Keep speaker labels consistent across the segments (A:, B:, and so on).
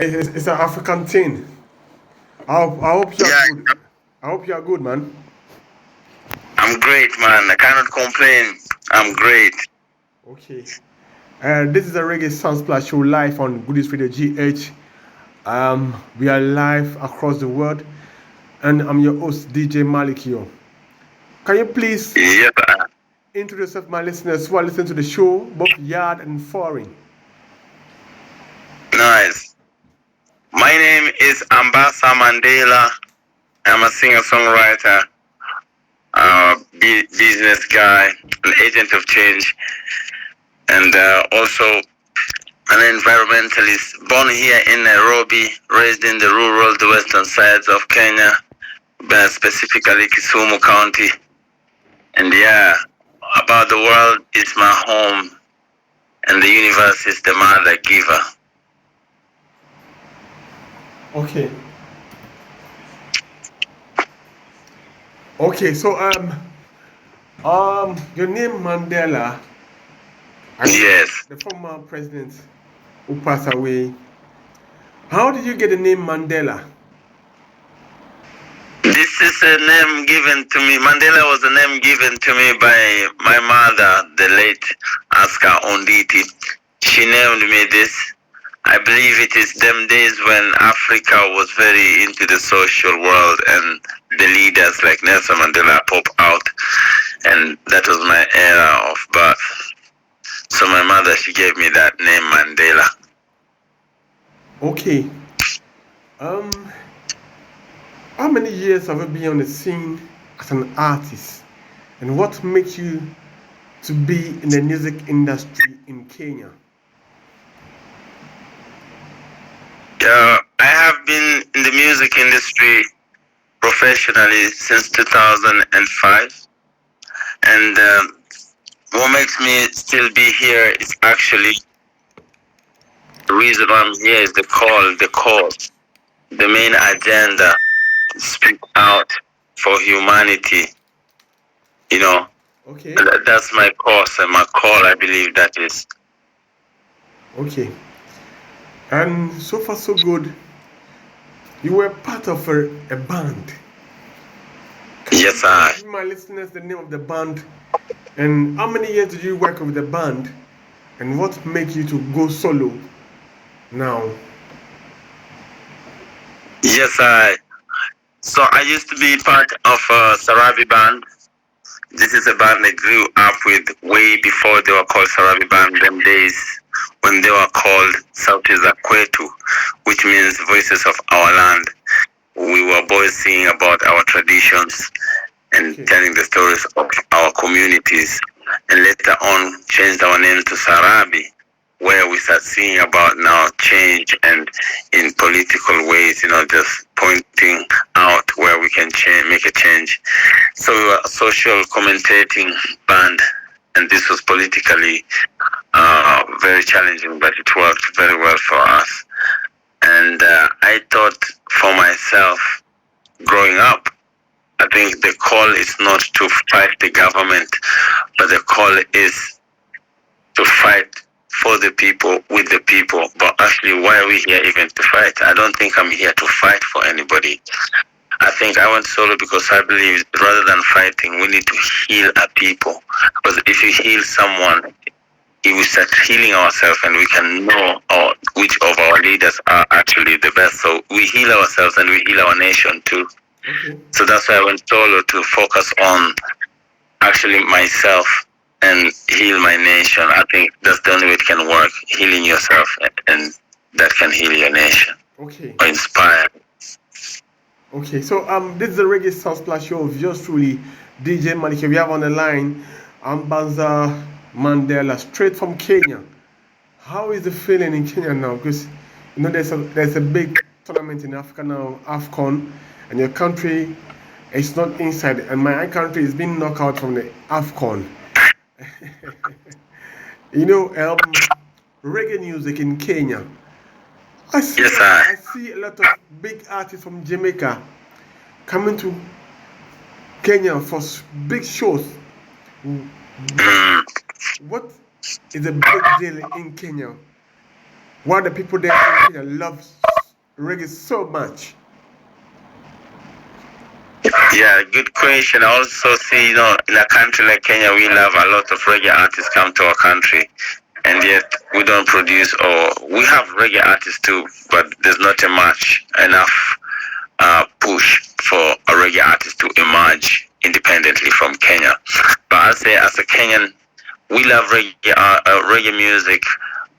A: It's an African thing. I hope you're
B: Yeah,
A: good. I hope you're good, man.
B: I'm great, man. I cannot complain. I'm great.
A: Okay. This is a reggae sound splash show live on Goodiesradio GH. We are live across the world, and I'm your host Djmarleycure. Can you please
B: Yes,
A: introduce yourself, my listeners who are listening to the show, both yard and foreign?
B: nice. My name is Ambasa Mandela. I'm a singer-songwriter, business guy, an agent of change, and also an environmentalist. Born here in Nairobi, raised in the rural, the western sides of Kenya, but specifically Kisumu County. And yeah, about the world, it's my home, and the universe is the mother giver.
A: Okay. Okay. So your name Mandela. I mean,
B: Yes.
A: the former president who passed away. How did you get the name Mandela?
B: This is a name given to me. Mandela was a name given to me by my mother, the late Aska Onditi. She named me this. I believe it is them days when Africa was very into the social world and the leaders like Nelson Mandela pop out, and that was my era of birth. So my mother, she gave me that name, Mandela.
A: Okay. Um, how many years have you been on the scene as an artist, and what makes you to be in the music industry in Kenya?
B: I have been in the music industry professionally since 2005, and what makes me still be here is actually the reason why I'm here is the cause, the main agenda to speak out for humanity. You know,
A: Okay.
B: that's my cause and my call. I believe that is.
A: Okay. And so far so good. You were part of a band.
B: Yes, I.
A: Give my listeners the name of the band, and how many years did you work with the band, and what made you to go solo now?
B: Yes, I. So I used to be part of a Sarabi band. This is a band I grew up with way before they were called Sarabi band. Them days when they were called Sauti za Kwetu, which means voices of our land. We were boys singing about our traditions and
A: Okay.
B: telling the stories of our communities, and later on changed our name to Sarabi, where we start singing about now change and in political ways, just pointing out where we can make a change. So we were a social commentating band, and this was politically very challenging, but it worked very well for us. And I thought for myself, growing up, I think the call is not to fight the government, but the call is to fight for the people, with the people. But actually, why are we here even to fight? I don't think I'm here to fight for anybody. I think I went solo because I believe rather than fighting, we need to heal our people. Because if you heal someone, if we start healing ourselves and we can know which of our leaders are actually the best. So we heal ourselves and we heal our nation too.
A: Okay.
B: So that's why I went solo, to focus on actually myself and heal my nation. I think that's the only way it can work, healing yourself, and that can heal your nation
A: Okay.
B: or inspire.
A: Okay. So this is the Reggae Sound Splash show of yours truly, Djmarleycure. We have on the line Ambasa Mandela, straight from Kenya. How is the feeling in Kenya now? Because there's a big tournament in Africa now, AFCON, and your country is not inside, and my country is being knocked out from the AFCON. Reggae music in Kenya.
B: Yes, sir.
A: I see a lot of big artists from Jamaica coming to Kenya for big shows.
B: Mm.
A: What is a big deal in Kenya? What the people there in Kenya love reggae so much?
B: Yeah, good question. I also see, in a country like Kenya, we love a lot of reggae artists come to our country, and yet we don't produce, or we have reggae artists too, but there's not enough push for a reggae artist to emerge independently from Kenya. But I'll say, as a Kenyan, we love reggae music,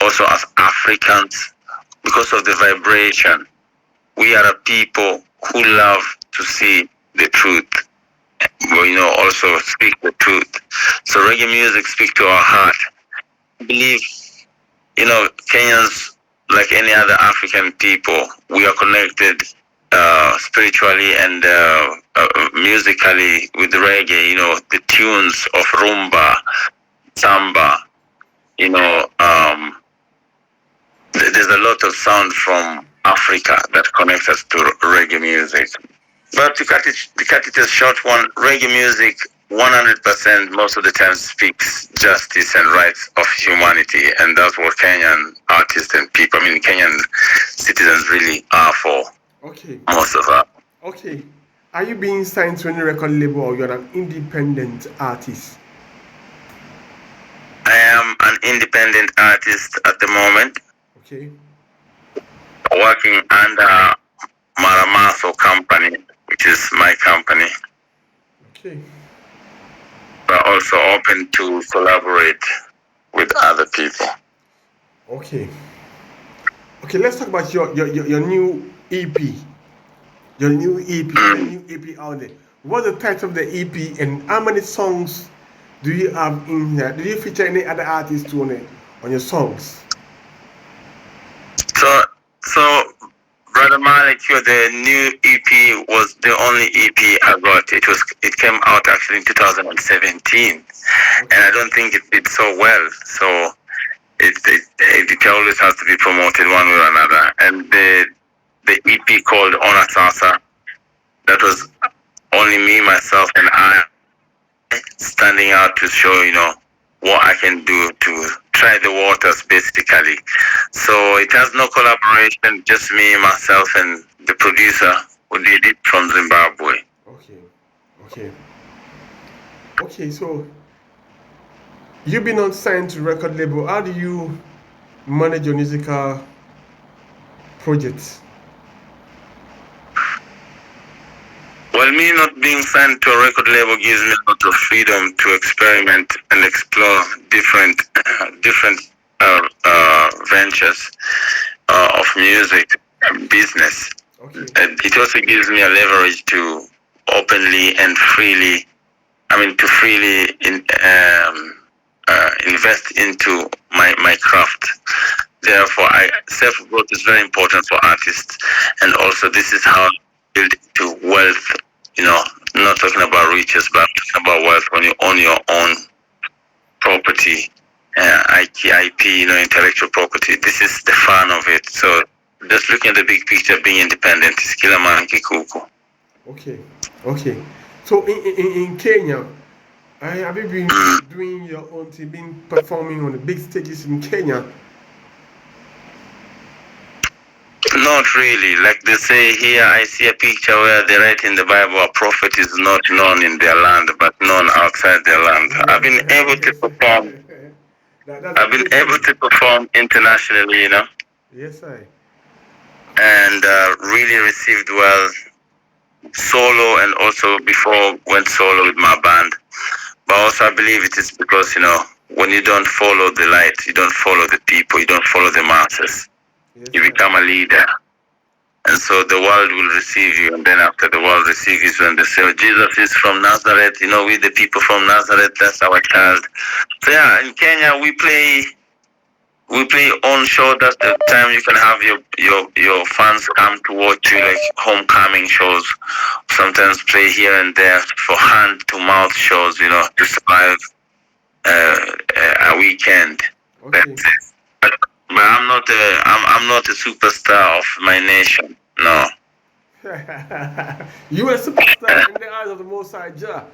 B: also as Africans, because of the vibration. We are a people who love to see the truth, also speak the truth. So reggae music speaks to our heart. I believe, Kenyans, like any other African people, we are connected spiritually and musically with reggae. The tunes of rumba, samba. There's a lot of sound from Africa that connects us to reggae music. But to cut it a short one, reggae music 100% most of the time speaks justice and rights of humanity, and that's what Kenyan artists and people, Kenyan citizens really are for.
A: Okay.
B: Most of us.
A: Okay. Are you being signed to any record label, or you're an independent artist?
B: I am an independent artist at the moment.
A: Okay.
B: Working under Maramaso company, which is my company.
A: Okay.
B: But also open to collaborate with other people.
A: Okay. Okay, let's talk about your new EP. Your new EP out there. What's the title of the EP, and how many songs do you have in here? Do you feature any other artists on your songs?
B: So Brother Djmarleycure, the new EP was the only EP I got. It came out actually in 2017, and I don't think it did so well. So it always has to be promoted one way or another. And the EP called Ona Sasa, that was only me, myself, and I standing out to show what I can do to try the waters, basically. So it has no collaboration, just me, myself, and the producer who did it from Zimbabwe.
A: Okay, so you've been on signed to record label. How do you manage your musical projects?
B: Well, me not being signed to a record label gives me a lot of freedom to experiment and explore different ventures of music and business.
A: Okay.
B: And it also gives me a leverage to openly and freely, invest into my craft. Therefore, self-growth is very important for artists, and also this is how you build to wealth. Not talking about riches, but talking about wealth when you own your own property, IP, intellectual property. This is the fun of it. So just looking at the big picture, being independent is kila man kikuku.
A: Okay. So in Kenya, have you been doing your own thing, been performing on the big stages in Kenya?
B: Not really. Like they say here, I see a picture where they write in the Bible, a prophet is not known in their land, but known outside their land. I've been able to perform. I've been able to perform internationally,
A: Yes, I.
B: And really received well, solo, and also before went solo with my band. But also I believe it is because, when you don't follow the light, you don't follow the people, you don't follow the masses.
A: Yes,
B: you become a leader, and so the world will receive you. And then after the world receives you, and they say, Jesus is from Nazareth, we the people from Nazareth, that's our child. So yeah, in Kenya we play on show. That's the time you can have your fans come to watch you, like homecoming shows. Sometimes play here and there for hand to mouth shows, to survive a weekend.
A: Okay.
B: That's it. But I'm not a superstar of my nation. No.
A: You are a superstar in the eyes of the Most High Jah.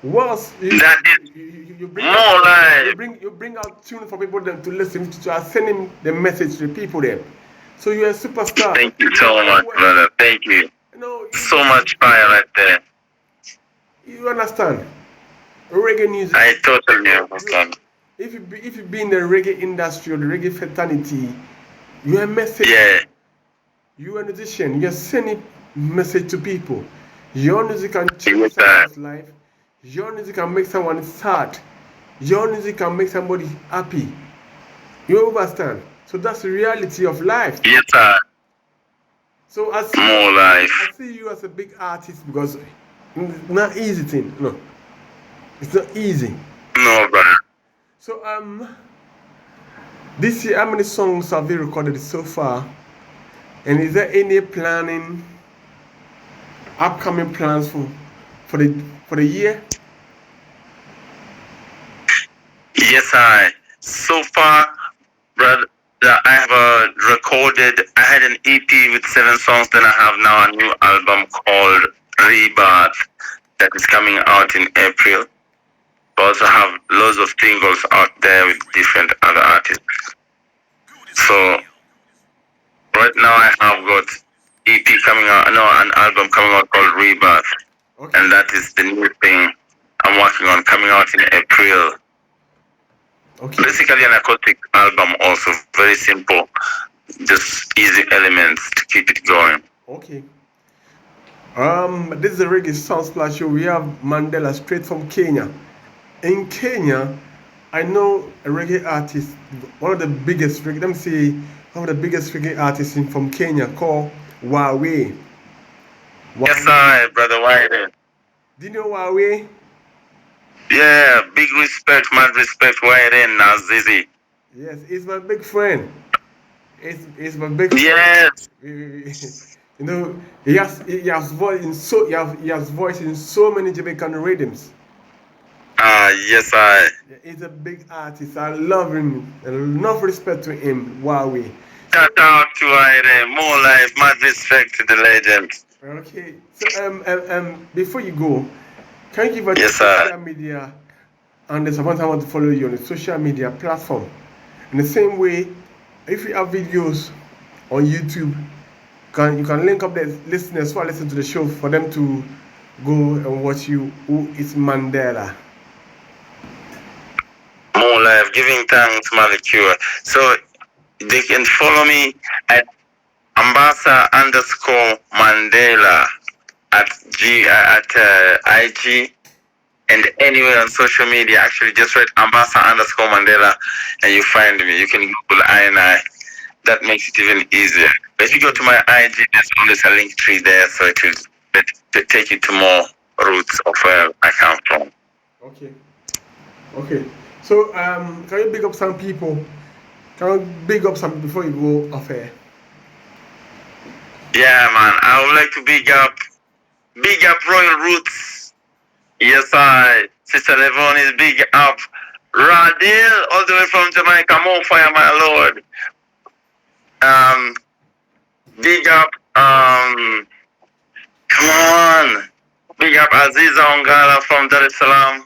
A: Once you bring out tune for people them to listen to, are sending the message to the people then. So you're a superstar.
B: Thank you so much, brother. Thank you. So much fire right there.
A: You understand? Reggae music.
B: I totally understand.
A: If you be in the reggae industry or the reggae fraternity, you're a message.
B: Yeah.
A: You're a musician. You're sending message to people. Your music can change someone's life. Your music can make someone sad. Your music can make somebody happy. You understand? So that's the reality of life.
B: Yes, sir.
A: So I see you as a big artist because it's not easy thing. No. It's not easy.
B: No, brother.
A: So this year, how many songs have you recorded so far? And is there any upcoming plans for the year?
B: Yes, so far, brother, I have recorded. I had an EP with 7 songs. Then I have now a new album called Rebirth that is coming out in April. I also have loads of singles out there with different other artists. So right now I have got EP coming out, an album coming out called Rebirth.
A: Okay.
B: And that is the new thing I'm working on, coming out in April.
A: Okay.
B: Basically an acoustic album also, very simple, just easy elements to keep it going.
A: Okay. This is the Reggae Sound Splash Show. We have Mandela straight from Kenya. In Kenya, I know a reggae artist, one of the biggest reggae artists from Kenya called Wawe.
B: Yes, sir, brother Wyden.
A: Do you know Wawe?
B: Yeah, big respect, mad respect, Wyden, Nazizi.
A: Yes, he's my big friend. He's my big friend.
B: Yes.
A: You know, he has voice in so many Jamaican rhythms.
B: Yes, I.
A: He's a big artist. I love him. Enough respect to him. Wawe.
B: Shout out to Wyden. More life, mad respect to the legend.
A: Okay. So before you go, can you give us social media and there's someone I want to follow you on the social media platform? In the same way, if you have videos on YouTube, you can link up the listeners who are listening to the show for them to go and watch you. Who is Mandela?
B: More life, giving thanks, Djmarleycure. So they can follow me at Ambasa _Mandela at IG and anywhere on social media. Actually, just write Ambasa _Mandela and you find me. You can Google I. That makes it even easier. But if you go to my IG, there's always a link tree there, so it will take you to more routes of where I come from.
A: Okay. So can you big up some people? Can you big up some before you go off air?
B: Yeah, man. I would like to big up Royal Roots. Yes, Sister Levon is big up. Radil, all the way from Jamaica. More fire, my lord. Big up, come on. Big up Aziza Ongala from Dar es Salaam.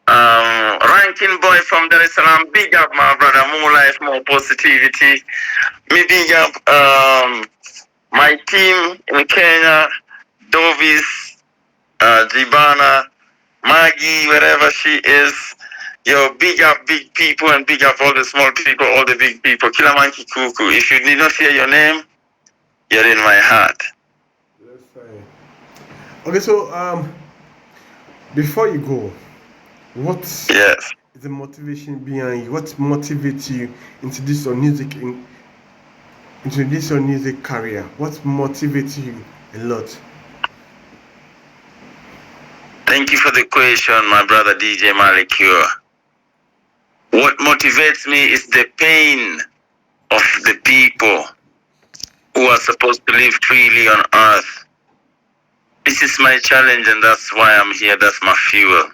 B: Ranking boy from Dar es Salaam. Big up, my brother. More life, more positivity. Me big up my team in Kenya, Dovis, Jibana, Maggie, wherever she is. Yo, big up big people and big up all the small people, all the big people. Kilamanki Kuku. If you did not hear your name, you're in my heart.
A: That's fine. Okay, so before you go, what is the motivation behind you? What motivates you into this your music career? What motivates you a lot?
B: Thank you for the question, my brother Djmarleycure. What motivates me is the pain of the people who are supposed to live freely on earth. This is my challenge and that's why I'm here. That's my fuel.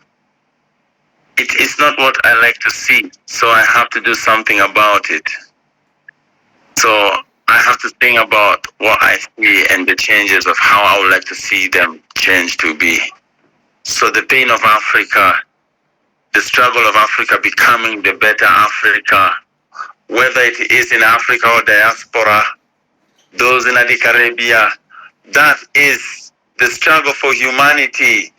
B: It is not what I like to see, so I have to do something about it. So I have to think about what I see and the changes of how I would like to see them change to be. So the pain of Africa, the struggle of Africa becoming the better Africa, whether it is in Africa or diaspora, those in the Caribbean. That is the struggle for humanity.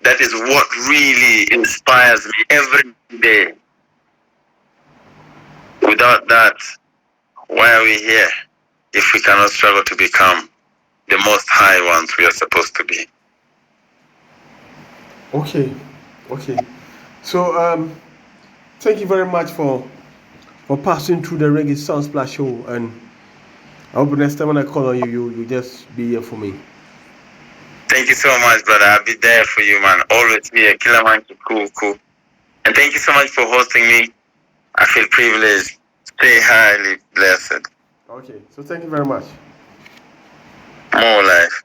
B: That is what really inspires me every day. Without that, why are we here if we cannot struggle to become the most high ones we are supposed to be?
A: Okay, okay. So thank you very much for passing through the Reggae Sunsplash show, and I hope next time when I call on you, you just be here for me.
B: Thank you so much, brother. I'll be there for you, man. Always be a killer man. Cool. And thank you so much for hosting me. I feel privileged. Stay highly blessed.
A: Okay, so thank you very much.
B: More life.